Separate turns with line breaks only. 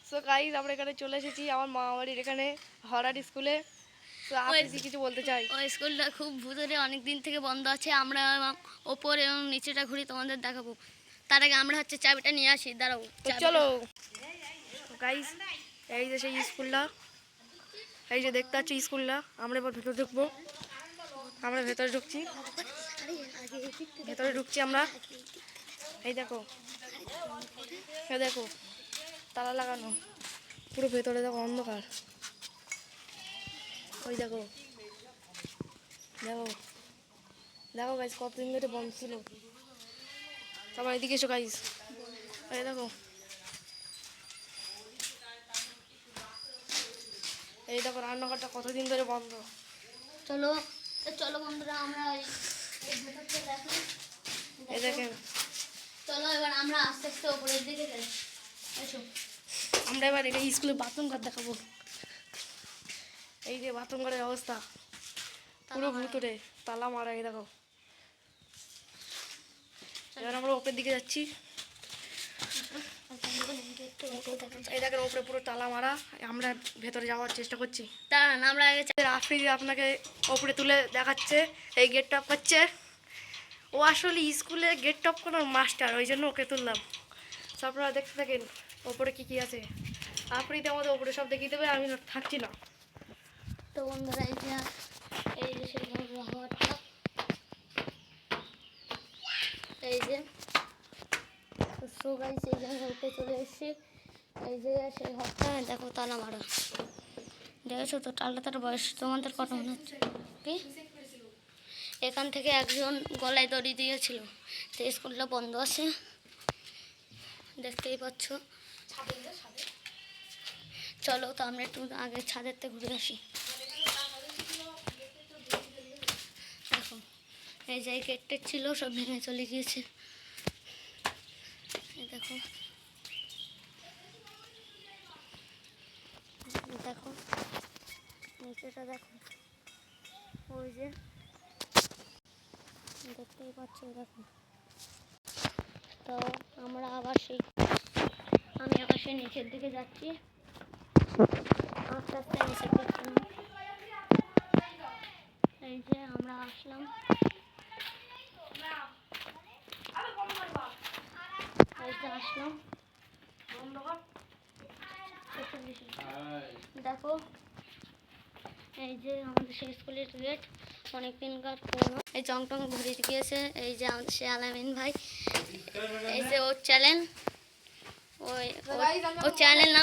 So guys আমরা এখানে চলে এসেছি আমার মামাবাড়ির এখানে হরার স্কুলে। তো আপনি কিছু বলতে চাই?
ওই স্কুলটা খুব ভূতরে অনেক দিন থেকে বন্ধ আছে। আমরা ওপর এবং নিচেটা ঘুরি তোমাদের দেখাবো। তার আগে আমরা হচ্ছে চাবিটা নিয়ে আসি, দাঁড়াও।
তো চলো গাইস, এই যে সেই স্কুলটা, এই যে দেখতে পাচ্ছি স্কুলটা। আমরা এবার ভেতরে ঢুকবো। আমরা ভেতরে ঢুকছি, ভেতরে ঢুকছি আমরা। এই দেখো, এই দেখো তালা লাগানো, পুরো ভেতরে দেখো অন্ধকার। ওই দেখো, দেখো দেখো গাইস, কতদিন ধরে বন্ধ ছিল। তারপর এদিকে এসো গাইস, এই দেখো, এই দেখো রান্নাঘরটা কতদিন ধরে বন্ধ।
চলো চলো বন্ধুরা, আমরা দেখি।
এই দেখেন,
চলো এবার আমরা আস্তে আস্তে উপরের দিকে যাই। এসো।
আমরা এবার এটা স্কুলে বাথরুম ঘর দেখাবো। এই যে বাথরুম ঘরের অবস্থা, পুরো ভুতুরে তালা মারা। এই দেখো, এবার আমরা উপরের দিকে যাচ্ছি। এই দেখেন উপরে পুরো তালা মারা। আমরা ভেতরে যাওয়ার চেষ্টা করছি।
দাঁড়ান, আমরা আগে
আফ্রিদি আপনাকে উপরে তুলে দেখাচ্ছে, এই গেট টপ করছে। ও আসলে স্কুলে গেট টপ করার মাস্টার, ওই জন্য ওকে তুললাম। তো আপনারা দেখতে থাকেন ওপরে কি কি আছে। আফ্রিদি আমাদের ওপরে সব দেখিয়ে দেবে, আমি থাকছি না।
তো বন্ধুরা, এই যে সেই ঘরটা, এই যে সো গাইস, এই যে ঘরটা চলে এসেছি। এই যে সেই ঘরটা দেখো, তালা মারা। দেখেছো তো তার বয়স তোমাদের কত মনে হচ্ছে? কি এখান থেকে একজন গলায় দড়ি দিয়েছিল, তো স্কুলটা বন্ধ আছে, দেখতেই পাচ্ছ। চলো তো আমরা একটু আগে ছাদের থেকে ঘুরে আসি। দেখো, এই যে গেটটা ছিল সব ভেঙে চলে গিয়েছে। এই দেখো, দেখো নিচেটা দেখো, ওই যে দেখতেই পাচ্ছ। দেখো, তো আমি আবার সেই নিচের দিকে যাচ্ছি, আস্তে আস্তে নিচের দিকে। এই যে আমরা আসলাম, এই যে আসলাম। দেখো, এই যে আমাদের সেই স্কুলের গেট, অনেক দিনকার পুরনো। এই জং টং ভরে গিয়েছে। এই যে আমাদের সে আলামিন ভাই, এই যে ওর চ্যানেল, ওই চ্যানেল নাম